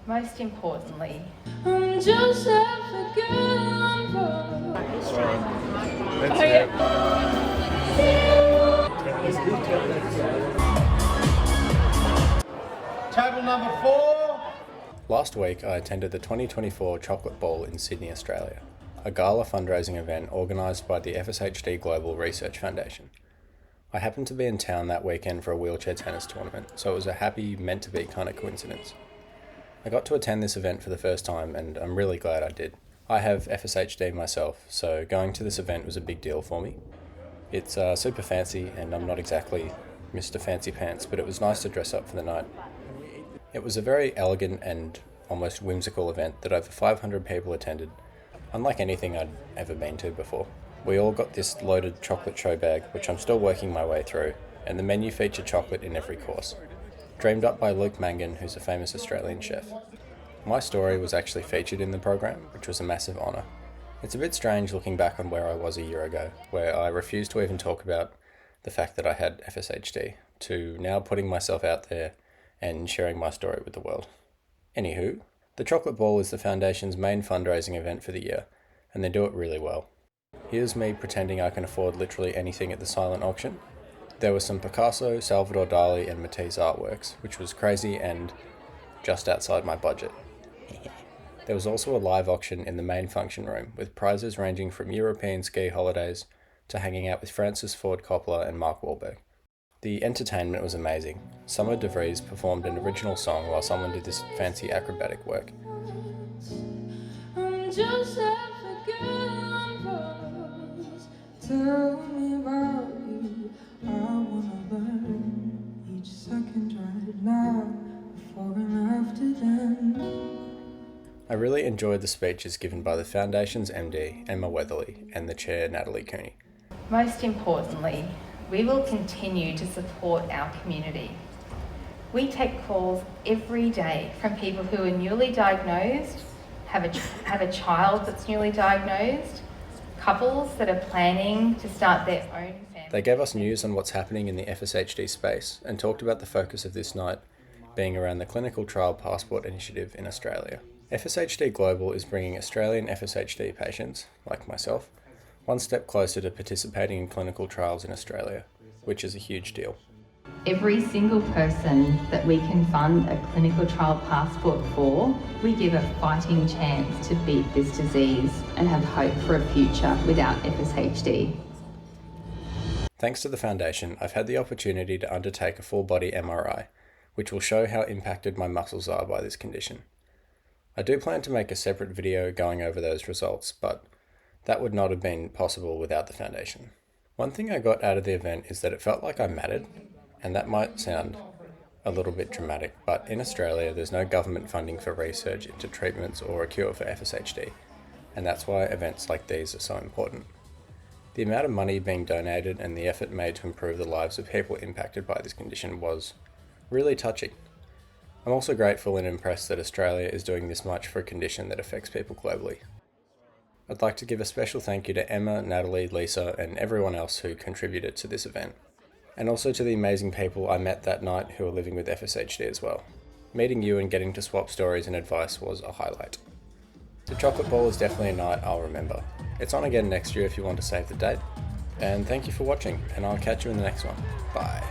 Most importantly, I'm just a girl. Table number 4. Last week I attended the 2024 Chocolate Ball in Sydney, Australia, a gala fundraising event organised by the FSHD Global Research Foundation. I happened to be in town that weekend for a wheelchair tennis tournament, so it was a happy, meant-to-be kind of coincidence. I got to attend this event for the first time and I'm really glad I did. I have FSHD myself, so going to this event was a big deal for me. It's super fancy and I'm not exactly Mr. Fancy Pants, but it was nice to dress up for the night. It was a very elegant and almost whimsical event that over 500 people attended, unlike anything I'd ever been to before. We all got this loaded chocolate show bag, which I'm still working my way through, and the menu featured chocolate in every course. Dreamed up by Luke Mangan, who's a famous Australian chef. My story was actually featured in the program, which was a massive honour. It's a bit strange looking back on where I was a year ago, where I refused to even talk about the fact that I had FSHD, to now putting myself out there and sharing my story with the world. Anywho, the Chocolate Ball is the Foundation's main fundraising event for the year, and they do it really well. Here's me pretending I can afford literally anything at the silent auction. There were some Picasso, Salvador Dali and Matisse artworks, which was crazy and just outside my budget. There was also a live auction in the main function room, with prizes ranging from European ski holidays to hanging out with Francis Ford Coppola and Mark Wahlberg. The entertainment was amazing. Summer de Vries performed an original song while someone did this fancy acrobatic work. I'm just a girl. Tell me about you. I wanna learn each second right now, before and after then. I really enjoyed the speeches given by the Foundation's MD, Emma Weatherley, and the Chair, Natalie Cooney. most importantly, we will continue to support our community. We take calls every day from people who are newly diagnosed, have a child that's newly diagnosed, couples that are planning to start their own family. They gave us news on what's happening in the FSHD space and talked about the focus of this night being around the Clinical Trial Passport Initiative in Australia. FSHD Global is bringing Australian FSHD patients, like myself, one step closer to participating in clinical trials in Australia, which is a huge deal. Every single person that we can fund a clinical trial passport for, we give a fighting chance to beat this disease and have hope for a future without FSHD. Thanks to the Foundation, I've had the opportunity to undertake a full-body MRI, which will show how impacted my muscles are by this condition. I do plan to make a separate video going over those results, but that would not have been possible without the Foundation. One thing I got out of the event is that it felt like I mattered, and that might sound a little bit dramatic, but in Australia there's no government funding for research into treatments or a cure for FSHD, and that's why events like these are so important. The amount of money being donated and the effort made to improve the lives of people impacted by this condition was really touching. I'm also grateful and impressed that Australia is doing this much for a condition that affects people globally. I'd like to give a special thank you to Emma, Natalie, Lisa, and everyone else who contributed to this event. And also to the amazing people I met that night who are living with FSHD as well. Meeting you and getting to swap stories and advice was a highlight. The Chocolate Ball is definitely a night I'll remember. It's on again next year if you want to save the date. And thank you for watching, and I'll catch you in the next one. Bye.